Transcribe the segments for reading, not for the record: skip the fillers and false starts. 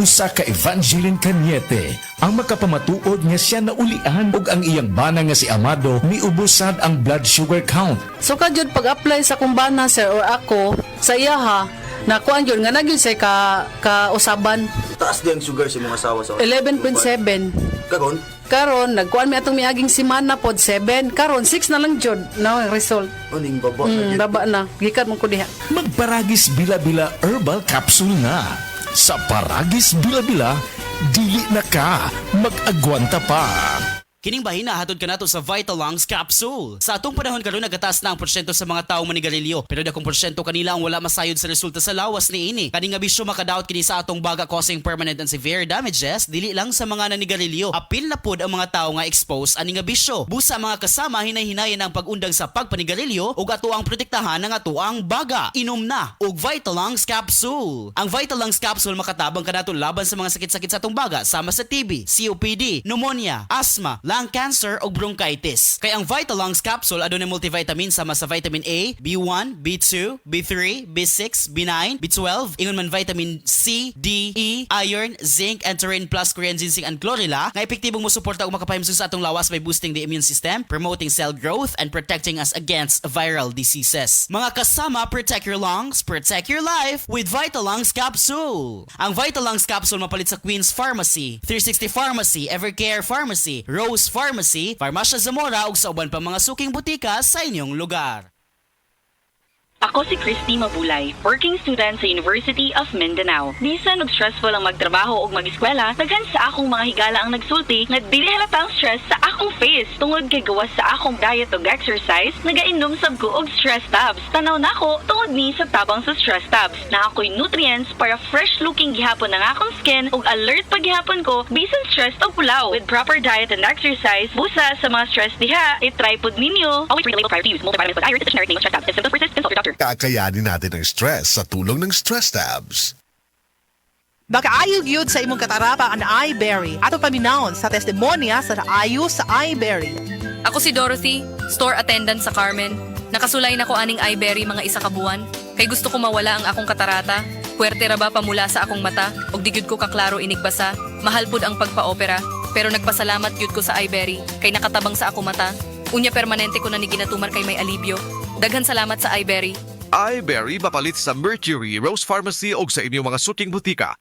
Usa ka Evangeline Cañete ang makapamatuod nga siya naulian ug ang iyang bana nga si Amado miubusad ang blood sugar count. So kadyod pag-apply sa kumbana sir or ako sa iya ha, nakuan yun nga nagyun say ka usaban Taas din ang sugar sa mga asawa sa 11.7. Karon nagkuan mi atong miaging semana pod 7. Karon 6 na lang jud na result. Aning baba na yun. Baba na. Gikan mo ko diha. Magparagis bila-bila herbal capsule na. Sa Paragis Bila-Bila, dili na ka mag-agwanta pa. Kining bahin na hatod ka nato sa Vital Lungs Capsule. Sa atong panahon karon nagataas na ang porsyento sa mga tawo manigarilyo, pero dakong porsyento kanila ang wala masayod sa resulta sa lawas niini. Kani nga bisyo makadaot kini sa atong baga causing permanent and severe damages dili lang sa mga nanigarilyo. Apil na pod ang mga tawo nga exposed ani nga bisyo. Busa mga kasama hinay-hinayan ang pag-undang sa pagpanigarilyo ug ato ang protektahan ng ato ang baga. Inom na og Vital Lungs Capsule. Ang Vital Lungs Capsule makatabang kanato laban sa mga sakit-sakit sa atong baga sama sa TB, COPD, pneumonia, asthma, lung cancer o bronchitis. Kaya ang Vital Lungs Capsule adunay multivitamin sama sa vitamin A, B1, B2, B3, B6, B9, B12, ingon man vitamin C, D, E, iron, zinc, and taurine plus Korean ginseng and chlorella nga epektibong mosuporta ug makapahimsog sa atong lawas by boosting the immune system, promoting cell growth, and protecting us against viral diseases. Mga kasama, protect your lungs, protect your life with Vital Lungs Capsule. Ang Vital Lungs Capsule mapalit sa Queen's Pharmacy, 360 Pharmacy, Evercare Pharmacy, Rose Pharmacy, Farmasya Zamora ug sa uban pa mga suking butika sa inyong lugar. Ako si Christy Mabulay, working student sa University of Mindanao. Bisan og stressful ang magtrabaho ug mag-eskwela, daghan sa akong mga higala ang nagsulti nga dili halata ang stress sa akong face tungod kay gawas sa akong diet ug exercise, nagainom sab ko og stress tabs. Tanaw nako tungod ni sa tabang sa stress tabs. Na ako'y nutrients para fresh looking gihapon ang akong skin ug alert pa gihapon ko bisan stress ug pulaw. With proper diet and exercise, busa sa mga stress diha, i-try pod ninyo. Always read the label prior to use. Multivitamins with iron, the generic name of stress tabs. If symptoms persist, consult your doctor. Kakayanin natin ang stress sa tulong ng Stress Tabs. Makaayog yun sa imong katarapa ang iBerry. Ato paminahon sa testimonya sa ayo sa iBerry. Ako si Dorothy, store attendant sa Carmen. Nakasulay na ko aning iBerry mga isa ka buwan. Kay gusto ko mawala ang akong katarata. Puwerte ra ba pamula sa akong mata? Og digyud ko kaklaro inigbasa. Mahal pud ang pagpa-opera. Pero nagpasalamat yun ko sa iBerry. Kay nakatabang sa akong mata. Unya permanente ko na ni ginatumar kay may alibyo. Daghan salamat sa iBerry. iBerry mapalit sa Mercury, Rose Pharmacy o sa inyong mga suking butika.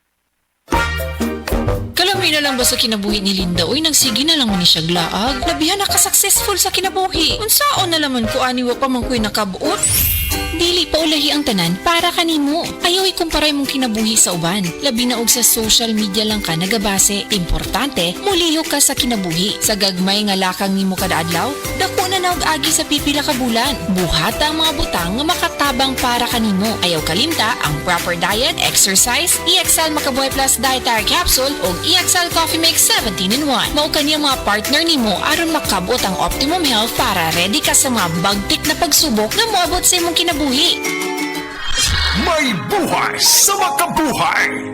Kalami na lang ba sa kinabuhi ni Linda? Uy, nagsige na lang mo ni siya glaag. Nabihan na ka-successful sa kinabuhi. Unsaon na laman ko aniwa pa man ko'y nakabuot? Dili pa ulahi ang tanan para kanimo. Ayaw ikumparay mong kinabuhi sa uban. Labi na og sa social media lang ka nagabase. Importante, mulihok ka sa kinabuhi. Sa gagmay nga lakang nimo kada adlaw, dako na naog agi sa pipila ka bulan. Buhata ang mga butang nga makatabang para kanimo. Ayaw kalimta ang proper diet, exercise, EXL Makabuhay Plus Dietary Capsule o EXL Coffee Mix 17-in-1. Mao kaniya mga partner nimo aron makabot ang optimum health para ready ka sa mga bagtik na pagsubok na moabot sa imong kinabuhi. May buhay sa makabuhay!